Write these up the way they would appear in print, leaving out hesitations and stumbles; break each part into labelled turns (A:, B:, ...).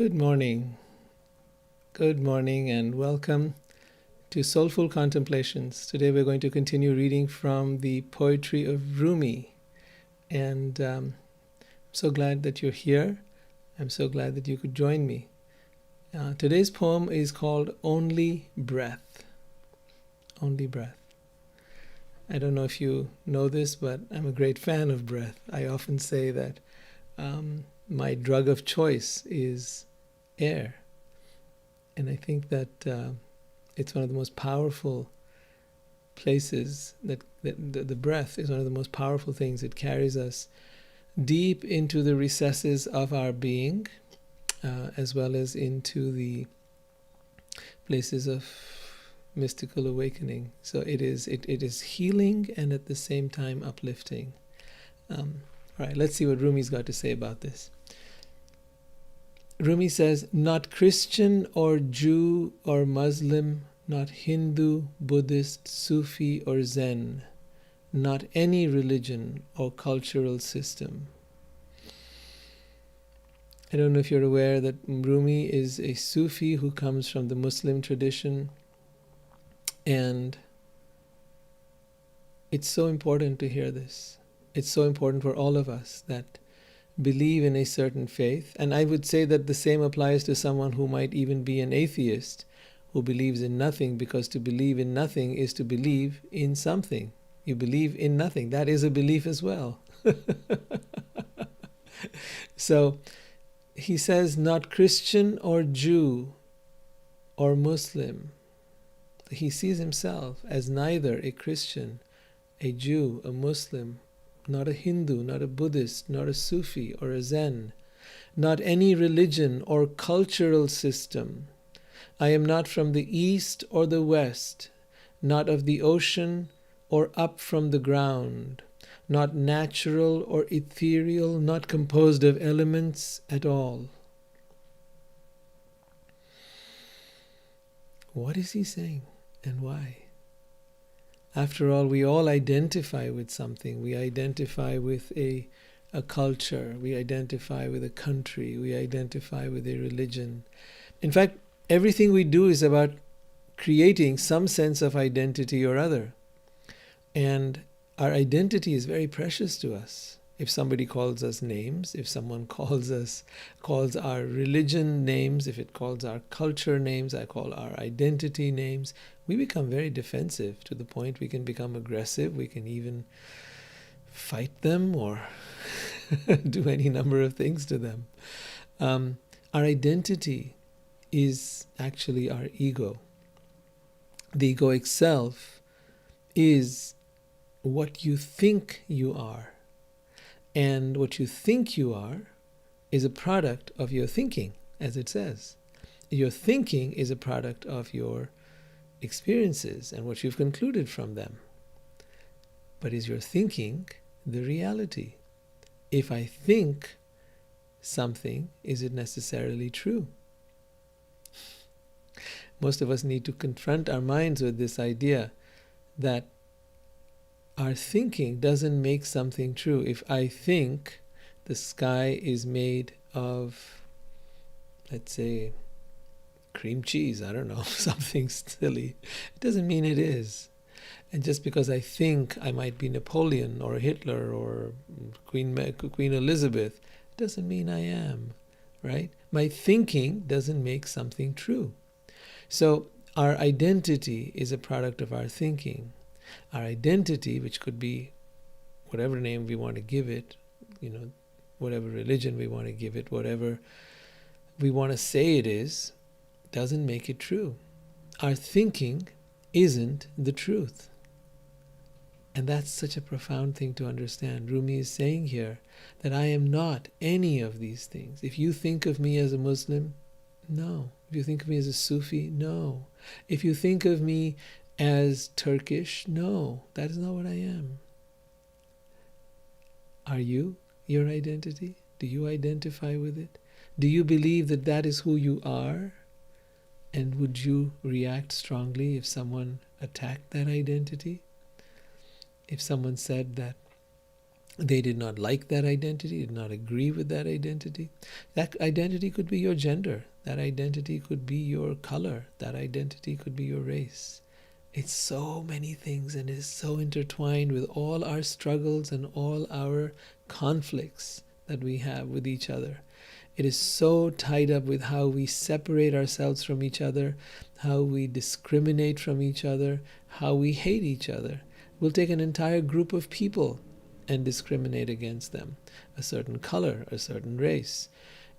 A: Good morning. Good morning and welcome to Soulful Contemplations. Today we're going to continue reading from the poetry of Rumi. And I'm so glad that you're here. I'm so glad that you could join me. Today's poem is called Only Breath. Only Breath. I don't know if you know this, but I'm a great fan of breath. I often say that my drug of choice is air. And I think that it's one of the most powerful places, that the breath is one of the most powerful things. It carries us deep into the recesses of our being, as well as into the places of mystical awakening. So it is healing and at the same time uplifting. All right, let's see what Rumi's got to say about this. Rumi says, not Christian or Jew or Muslim, not Hindu, Buddhist, Sufi or Zen, not any religion or cultural system. I don't know if you're aware that Rumi is a Sufi who comes from the Muslim tradition, and it's so important to hear this. It's so important for all of us that believe in a certain faith. And I would say that the same applies to someone who might even be an atheist, who believes in nothing, because to believe in nothing is to believe in something. You believe in nothing. That is a belief as well. So he says, not Christian or Jew or Muslim. He sees himself as neither a Christian, a Jew, a Muslim, not a Hindu, not a Buddhist, not a Sufi or a Zen, not any religion or cultural system. I am not from the east or the west, not of the ocean or up from the ground, not natural or ethereal, not composed of elements at all. What is he saying and why? After all, we all identify with something. We identify with a culture. We identify with a country. We identify with a religion. In fact, everything we do is about creating some sense of identity or other. And our identity is very precious to us. If somebody calls us names, if someone calls our religion names, if it calls our culture names, I call our identity names, we become very defensive to the point we can become aggressive. We can even fight them or do any number of things to them. Our identity is actually our ego. The egoic self is what you think you are. And what you think you are is a product of your thinking, as it says. Your thinking is a product of your experiences and what you've concluded from them. But is your thinking the reality? If I think something, is it necessarily true? Most of us need to confront our minds with this idea that our thinking doesn't make something true. If I think the sky is made of, let's say, cream cheese, I don't know, something silly, it doesn't mean it is. And just because I think I might be Napoleon or Hitler or Queen Elizabeth, it doesn't mean I am, right? My thinking doesn't make something true. So our identity is a product of our thinking. Our identity, which could be whatever name we want to give it, whatever religion we want to give it, whatever we want to say it is, doesn't make it true. Our thinking isn't the truth. And that's such a profound thing to understand. Rumi is saying here that I am not any of these things. If you think of me as a Muslim, no. If you think of me as a Sufi, no. If you think of me as Turkish, no. That is not what I am. Are you your identity? Do you identify with it? Do you believe that that is who you are? And would you react strongly if someone attacked that identity? If someone said that They did not like that identity, did not agree with that identity. That identity could be your gender. That identity could be your color. That identity could be your race. It's so many things, and is so intertwined with all our struggles and all our conflicts that we have with each other. It is so tied up with how we separate ourselves from each other, how we discriminate from each other, how we hate each other. We'll take an entire group of people and discriminate against them, a certain color, a certain race.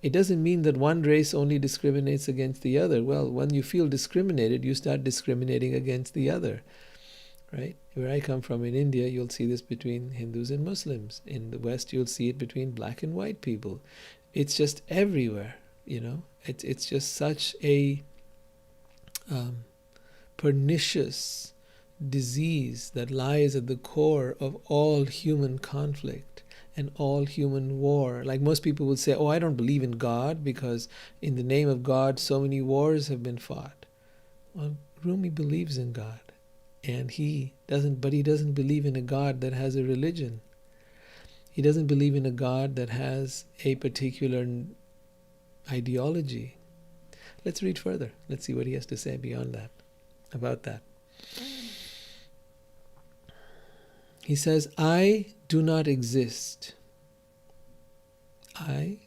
A: It doesn't mean that one race only discriminates against the other. Well, when you feel discriminated, you start discriminating against the other, right? Where I come from in India, you'll see this between Hindus and Muslims. In the West, you'll see it between black and white people. It's just everywhere, you know. It's just such a pernicious disease that lies at the core of all human conflict and all human war. Like most people will say, oh, I don't believe in God because in the name of God so many wars have been fought. Well, Rumi believes in God, and he doesn't believe in a God that has a religion. He doesn't believe in a God that has a particular ideology. Let's read further. Let's see what he has to say beyond that, about that. He says, I do not exist. I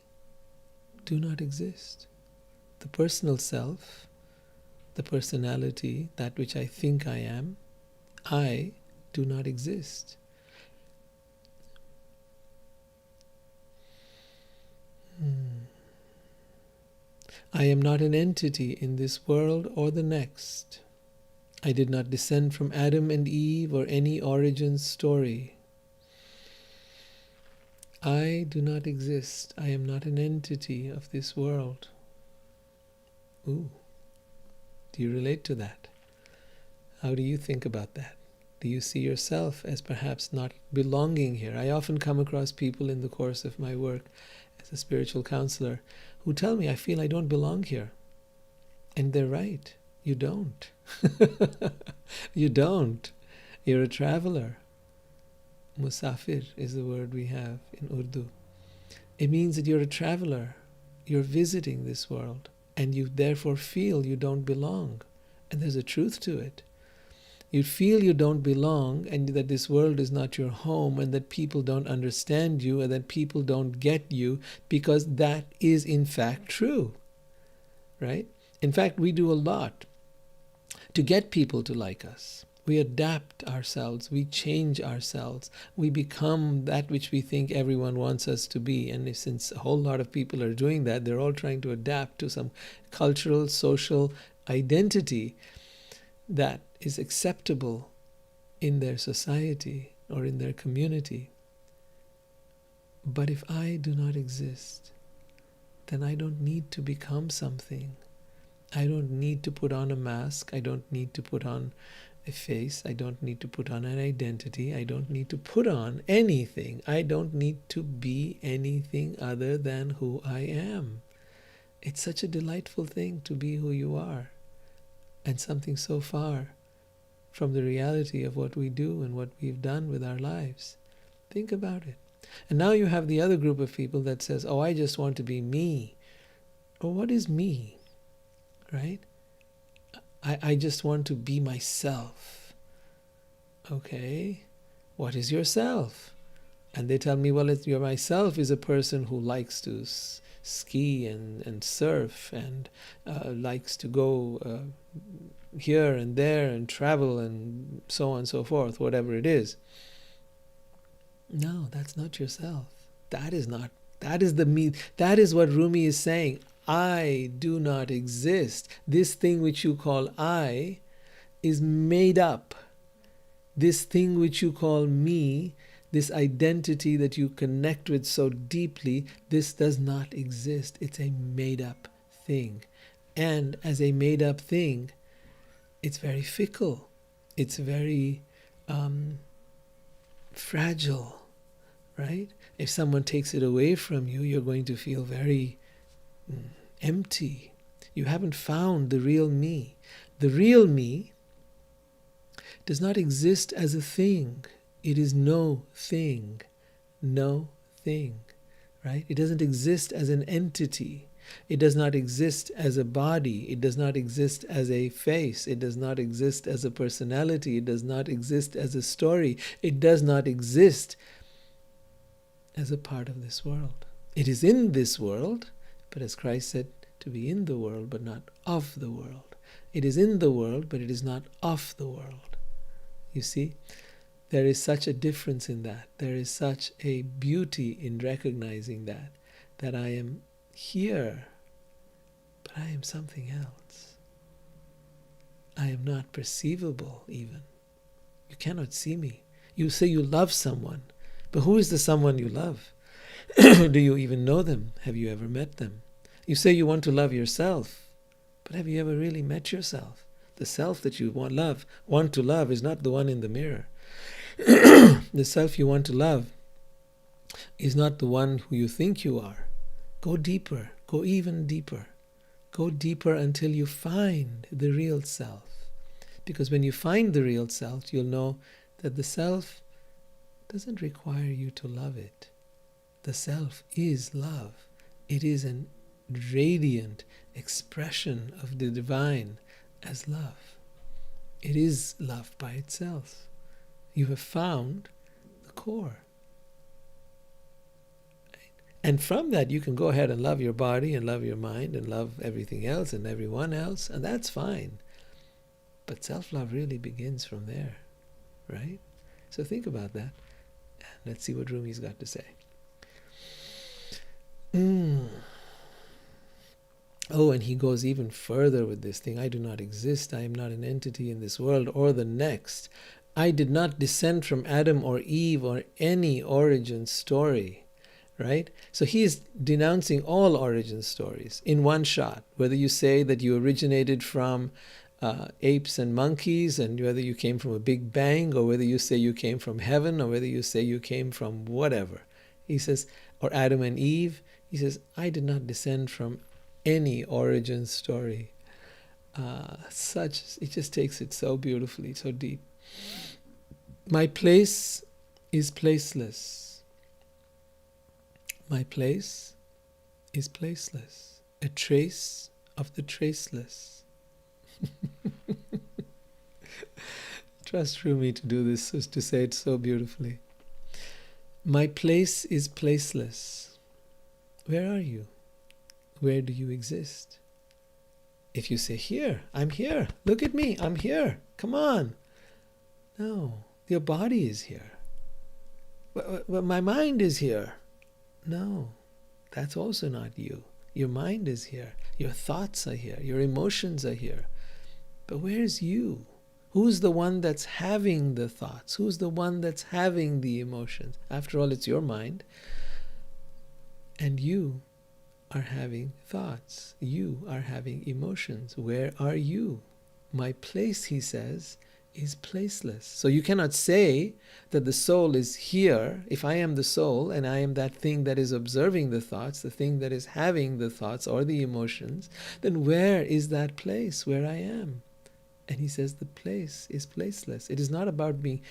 A: do not exist. The personal self, the personality, that which I think I am, I do not exist. I am not an entity in this world or the next. I did not descend from Adam and Eve or any origin story. I do not exist. I am not an entity of this world. Ooh. Do you relate to that? How do you think about that? Do you see yourself as perhaps not belonging here? I often come across people in the course of my work as a spiritual counselor who tell me, I feel I don't belong here. And they're right. You don't. You don't. You're a traveler. Musafir is the word we have in Urdu. It means that you're a traveler. You're visiting this world, and you therefore feel you don't belong. And there's a truth to it. You feel you don't belong, and that this world is not your home, and that people don't understand you, and that people don't get you, because that is in fact true. Right? In fact, we do a lot to get people to like us. We adapt ourselves, we change ourselves, we become that which we think everyone wants us to be. And since a whole lot of people are doing that, they're all trying to adapt to some cultural, social identity that is acceptable in their society or in their community. But if I do not exist, then I don't need to become something. I don't need to put on a mask. I don't need to put on a face. I don't need to put on an identity. I don't need to put on anything. I don't need to be anything other than who I am. It's such a delightful thing to be who you are, and something so far from the reality of what we do and what we've done with our lives. Think about it. And now you have the other group of people that says, oh, I just want to be me. Well, what is me? Right? I just want to be myself. Okay, what is yourself? And they tell me, well, your myself is a person who likes to ski and surf and likes to go here and there and travel and so on and so forth, whatever it is. No, that's not yourself. That is the me. That is what Rumi is saying. I do not exist. This thing which you call I is made up. This thing which you call me, this identity that you connect with so deeply, this does not exist. It's a made up thing. And as a made up thing, it's very fickle. It's very fragile, right? If someone takes it away from you, you're going to feel very empty. You haven't found the real me. The real me does not exist as a thing. It is no thing. no thing, right? It doesn't exist as an entity. It does not exist as a body. It does not exist as a face. It does not exist as a personality. It does not exist as a story. It does not exist as a part of this world. It is in this world, but as Christ said, to be in the world, but not of the world. It is in the world, but it is not of the world. You see, there is such a difference in that. There is such a beauty in recognizing that I am here, but I am something else. I am not perceivable even. You cannot see me. You say you love someone, but who is the someone you love? Do you even know them? Have you ever met them? You say you want to love yourself, but have you ever really met yourself? The self that you want to love is not the one in the mirror. The self you want to love is not the one who you think you are. Go deeper, go even deeper. Go deeper until you find the real self. Because when you find the real self, you'll know that the self doesn't require you to love it. The self is love. It is an radiant expression of the divine as love. It is love by itself. You have found the core. And from that, you can go ahead and love your body and love your mind and love everything else and everyone else, and that's fine. But self-love really begins from there, right? So think about that. And let's see what Rumi's got to say. Oh, and he goes even further with this thing. I do not exist. I am not an entity in this world or the next. I did not descend from Adam or Eve or any origin story, right? So he is denouncing all origin stories in one shot. Whether you say that you originated from apes and monkeys, and whether you came from a big bang, or whether you say you came from heaven, or whether you say you came from whatever. He says, or Adam and Eve. He says, I did not descend from any origin story. It just takes it so beautifully, so deep. My place is placeless. My place is placeless. A trace of the traceless. Trust Rumi to do this, to say it so beautifully. My place is placeless. Where are you? Where do you exist? If you say, here, I'm here. Look at me, I'm here. Come on. No, your body is here. But my mind is here. No, that's also not you. Your mind is here. Your thoughts are here. Your emotions are here. But where's you? Who's the one that's having the thoughts? Who's the one that's having the emotions? After all, it's your mind. And you are having thoughts. You are having emotions. Where are you? My place, he says, is placeless. So you cannot say that the soul is here. If I am the soul and I am that thing that is observing the thoughts, the thing that is having the thoughts or the emotions, then where is that place where I am? And he says the place is placeless. It is not about being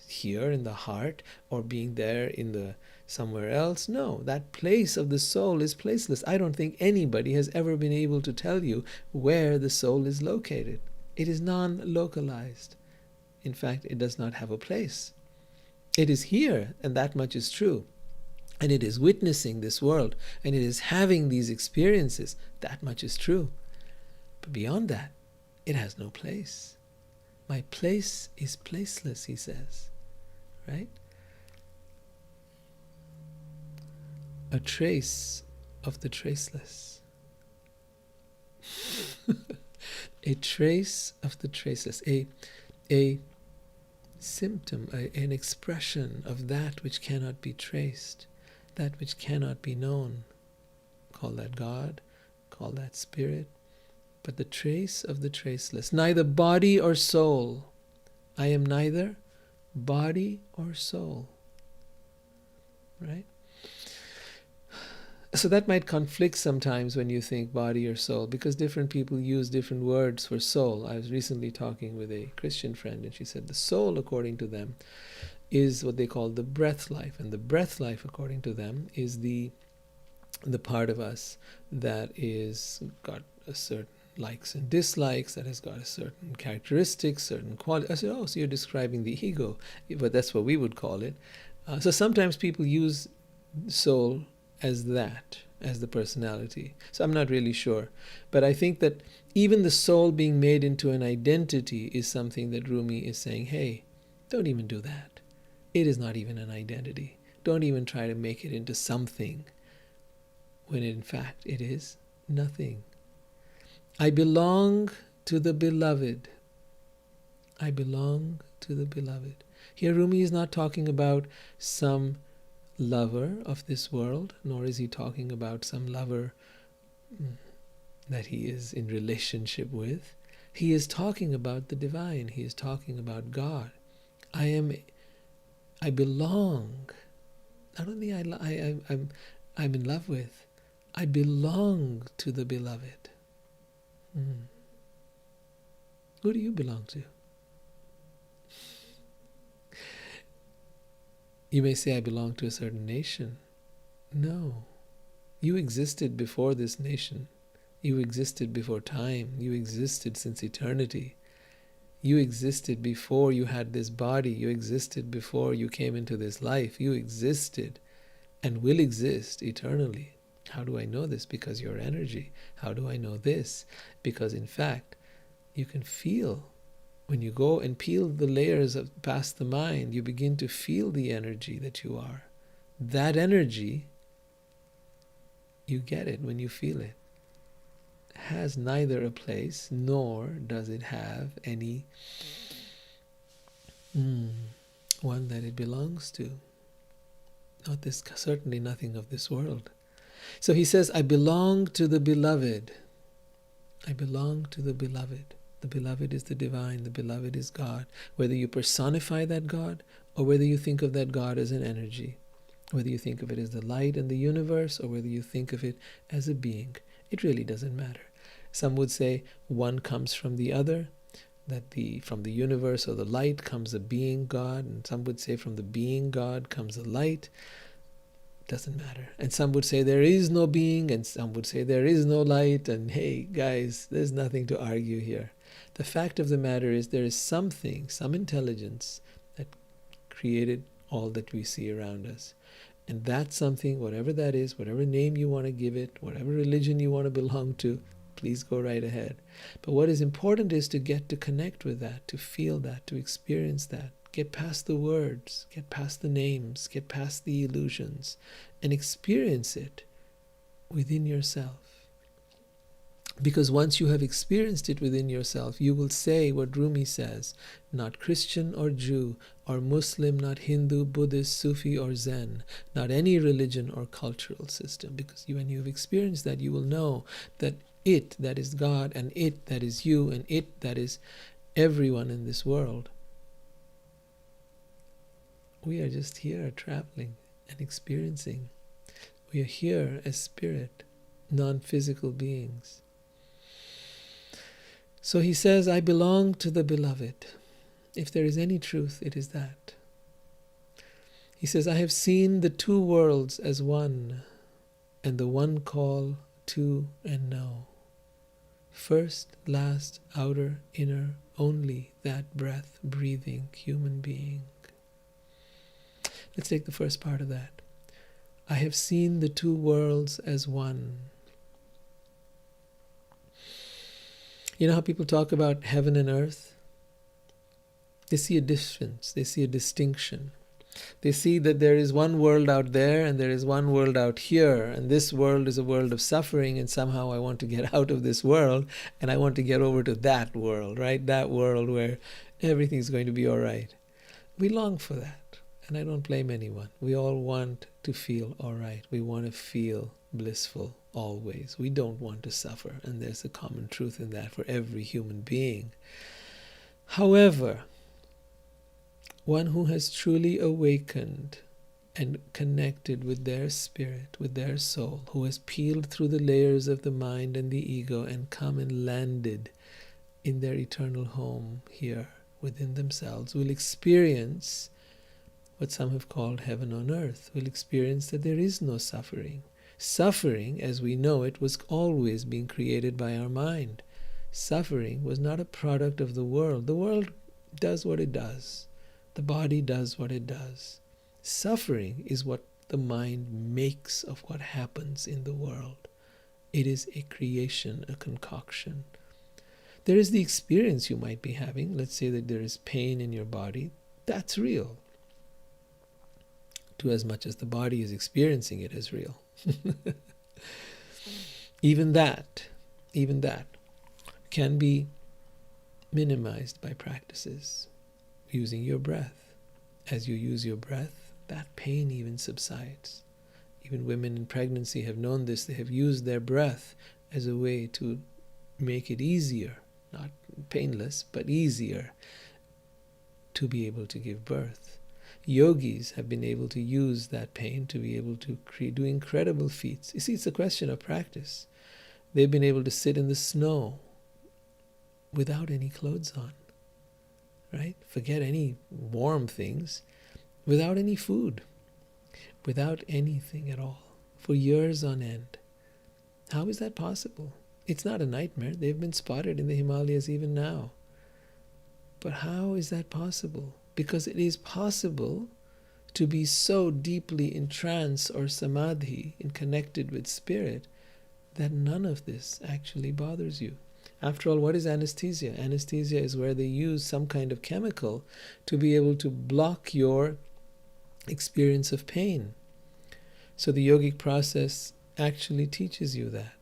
A: here in the heart or being there in the somewhere else. No, that place of the soul is placeless. I don't think anybody has ever been able to tell you where the soul is located. It is non-localized. In fact, it does not have a place. It is here, and that much is true. And it is witnessing this world, and it is having these experiences. That much is true. But beyond that, it has no place. My place is placeless, he says. Right? A trace of the traceless. A trace of the traceless. A symptom, an expression of that which cannot be traced, that which cannot be known. Call that God, call that spirit, but the trace of the traceless. Neither body or soul. I am neither body or soul. Right? So that might conflict sometimes when you think body or soul, because different people use different words for soul. I was recently talking with a Christian friend, and she said the soul, according to them, is what they call the breath life. And the breath life, according to them, is the part of us that is got a certain likes and dislikes, that has got a certain characteristics, certain quality. I said, oh, so you're describing the ego, but that's what we would call it. So sometimes people use soul as that, as the personality. So I'm not really sure. But I think that even the soul being made into an identity is something that Rumi is saying, hey, don't even do that. It is not even an identity. Don't even try to make it into something, when in fact it is nothing. I belong to the beloved. I belong to the beloved. Here Rumi is not talking about some lover of this world, nor is he talking about some lover that he is in relationship with. He is talking about the divine. He is talking about God. I belong. Not only I'm in love with, I belong to the beloved. Who do you belong to? You may say, I belong to a certain nation. No. You existed before this nation. You existed before time. You existed since eternity. You existed before you had this body. You existed before you came into this life. You existed and will exist eternally. How do I know this? Because your energy. How do I know this? Because in fact, you can feel. When you go and peel the layers past the mind, you begin to feel the energy that you are. That energy, you get it when you feel it. Has neither a place, nor does it have any one that it belongs to. Not this, certainly nothing of this world. So he says, I belong to the beloved. I belong to the beloved. The beloved is the divine. The beloved is God. Whether you personify that God or whether you think of that God as an energy, whether you think of it as the light and the universe or whether you think of it as a being, it really doesn't matter. Some would say one comes from the other, that from the universe or the light comes a being God, and some would say from the being God comes the light. Doesn't matter. And some would say there is no being, and some would say there is no light. And hey, guys, there's nothing to argue here. The fact of the matter is there is something, some intelligence that created all that we see around us. And that something, whatever that is, whatever name you want to give it, whatever religion you want to belong to, please go right ahead. But what is important is to get to connect with that, to feel that, to experience that. Get past the words, get past the names, get past the illusions, and experience it within yourself. Because once you have experienced it within yourself, you will say what Rumi says, not Christian or Jew, or Muslim, not Hindu, Buddhist, Sufi, or Zen, not any religion or cultural system. Because when you have experienced that, you will know that it that is God, and it that is you, and it that is everyone in this world, we are just here traveling and experiencing. We are here as spirit, non-physical beings. So he says, I belong to the beloved. If there is any truth, it is that. He says, I have seen the two worlds as one, and the one call two and no. First, last, outer, inner, only that breath, breathing, human being. Let's take the first part of that. I have seen the two worlds as one. You know how people talk about heaven and earth? They see a difference. They see a distinction. They see that there is one world out there and there is one world out here. And this world is a world of suffering, and somehow I want to get out of this world and I want to get over to that world, right? That world where everything's going to be all right. We long for that. And I don't blame anyone. We all want to feel all right. We want to feel blissful always. We don't want to suffer. And there's a common truth in that for every human being. However, one who has truly awakened and connected with their spirit, with their soul, who has peeled through the layers of the mind and the ego and come and landed in their eternal home here within themselves, will experience what some have called heaven on earth, will experience that there is no suffering. Suffering, as we know it, was always being created by our mind. Suffering was not a product of the world. The world does what it does. The body does what it does. Suffering is what the mind makes of what happens in the world. It is a creation, a concoction. There is the experience you might be having. Let's say that there is pain in your body. That's real. To as much as the body is experiencing it as real. Even that can be minimized by practices. Using your breath. As you use your breath, that pain even subsides. Even women in pregnancy have known this. They have used their breath as a way to make it easier, not painless, but easier to be able to give birth. Yogis have been able to use that pain to be able to do incredible feats. You see, it's a question of practice. They've been able to sit in the snow without any clothes on, right? Forget any warm things, without any food, without anything at all, for years on end. How is that possible? It's not a nightmare. They've been spotted in the Himalayas even now. But how is that possible? Because it is possible to be so deeply in trance or samadhi and connected with spirit that none of this actually bothers you. After all, what is anesthesia? Anesthesia is where they use some kind of chemical to be able to block your experience of pain. So the yogic process actually teaches you that.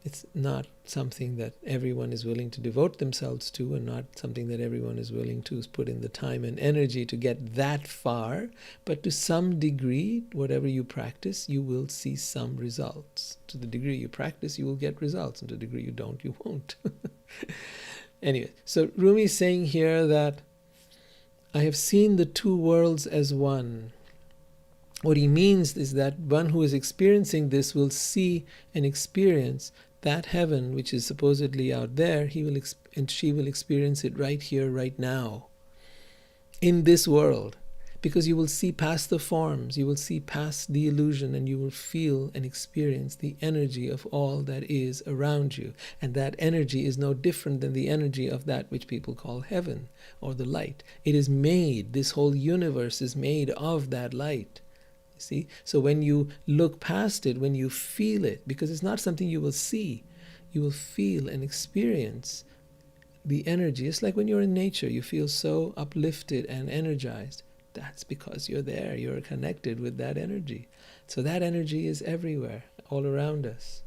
A: It's not something that everyone is willing to devote themselves to, and not something that everyone is willing to put in the time and energy to get that far. But to some degree, whatever you practice, you will see some results. To the degree you practice, you will get results. And to the degree you don't, you won't. Anyway, so Rumi is saying here that I have seen the two worlds as one. What he means is that one who is experiencing this will see and experience that heaven, which is supposedly out there, and she will experience it right here, right now, in this world. Because you will see past the forms, you will see past the illusion, and you will feel and experience the energy of all that is around you. And that energy is no different than the energy of that which people call heaven, or the light. It is made, this whole universe is made of that light. See? So when you look past it, when you feel it, because it's not something you will see, you will feel and experience the energy. It's like when you're in nature, you feel so uplifted and energized. That's because you're there, you're connected with that energy. So that energy is everywhere, all around us.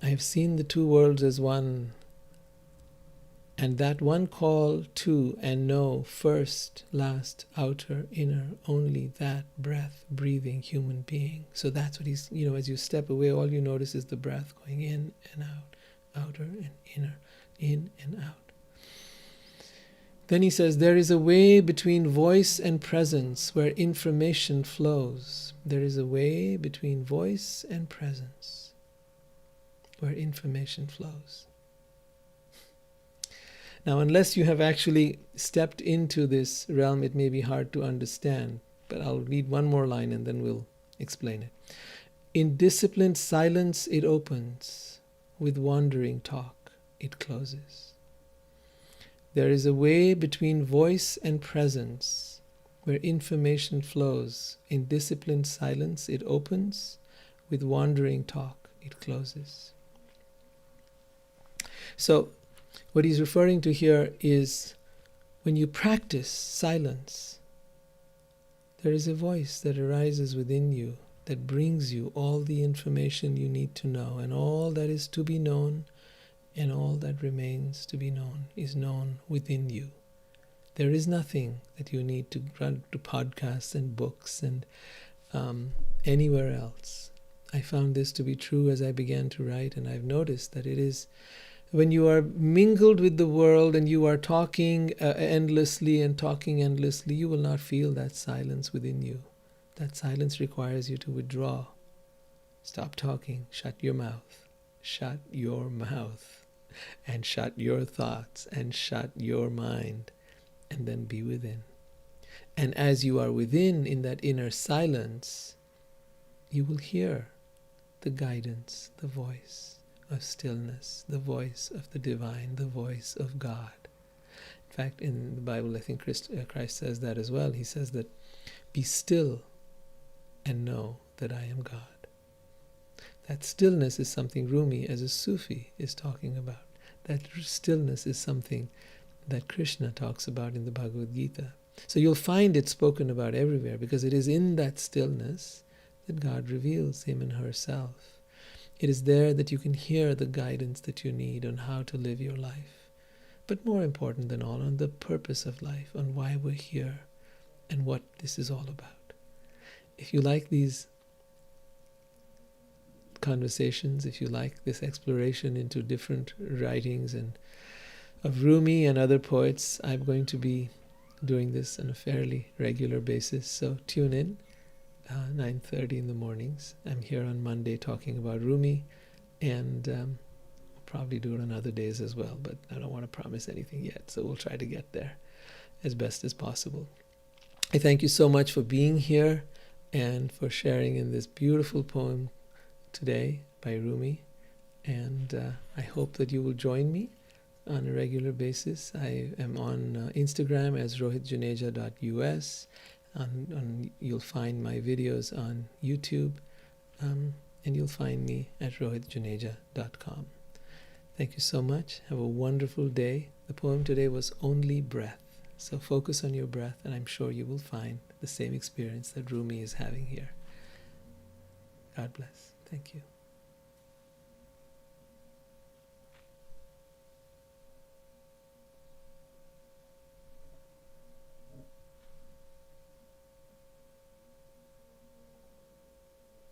A: I have seen the two worlds as one. And that one call to and know, first, last, outer, inner, only that breath, breathing human being. So that's what he's, as you step away, all you notice is the breath going in and out, outer and inner, in and out. Then he says, there is a way between voice and presence where information flows. There is a way between voice and presence where information flows. Now, unless you have actually stepped into this realm, it may be hard to understand. But I'll read one more line and then we'll explain it. In disciplined silence it opens. With wandering talk it closes. There is a way between voice and presence where information flows. In disciplined silence it opens. With wandering talk it closes. So, what he's referring to here is when you practice silence, there is a voice that arises within you that brings you all the information you need to know, and all that is to be known and all that remains to be known is known within you. There is nothing that you need to run to podcasts and books and anywhere else. I found this to be true as I began to write, and I've noticed that it is when you are mingled with the world and you are talking endlessly, you will not feel that silence within you. That silence requires you to withdraw. Stop talking. Shut your mouth. Shut your mouth. and shut your thoughts and shut your mind, and then be within. And as you are within in that inner silence, you will hear the guidance, the voice of stillness, the voice of the divine, the voice of God. In fact, in the Bible, I think Christ says that as well. He says that, be still and know that I am God. That stillness is something Rumi, as a Sufi, is talking about. That stillness is something that Krishna talks about in the Bhagavad Gita. So you'll find it spoken about everywhere, because it is in that stillness that God reveals him and herself. It is there that you can hear the guidance that you need on how to live your life. But more important than all, on the purpose of life, on why we're here and what this is all about. If you like these conversations, if you like this exploration into different writings and of Rumi and other poets, I'm going to be doing this on a fairly regular basis. So tune in, 9:30 in the mornings. I'm here on Monday talking about Rumi, and we'll probably do it on other days as well, but I don't want to promise anything yet, so we'll try to get there as best as possible. I thank you so much for being here and for sharing in this beautiful poem today by Rumi, and I hope that you will join me on a regular basis. I am on Instagram as rohitjuneja.us. You'll find my videos on YouTube, and you'll find me at rohitjuneja.com. Thank you so much. Have a wonderful day. The poem today was Only Breath. So focus on your breath, and I'm sure you will find the same experience that Rumi is having here. God bless. Thank you.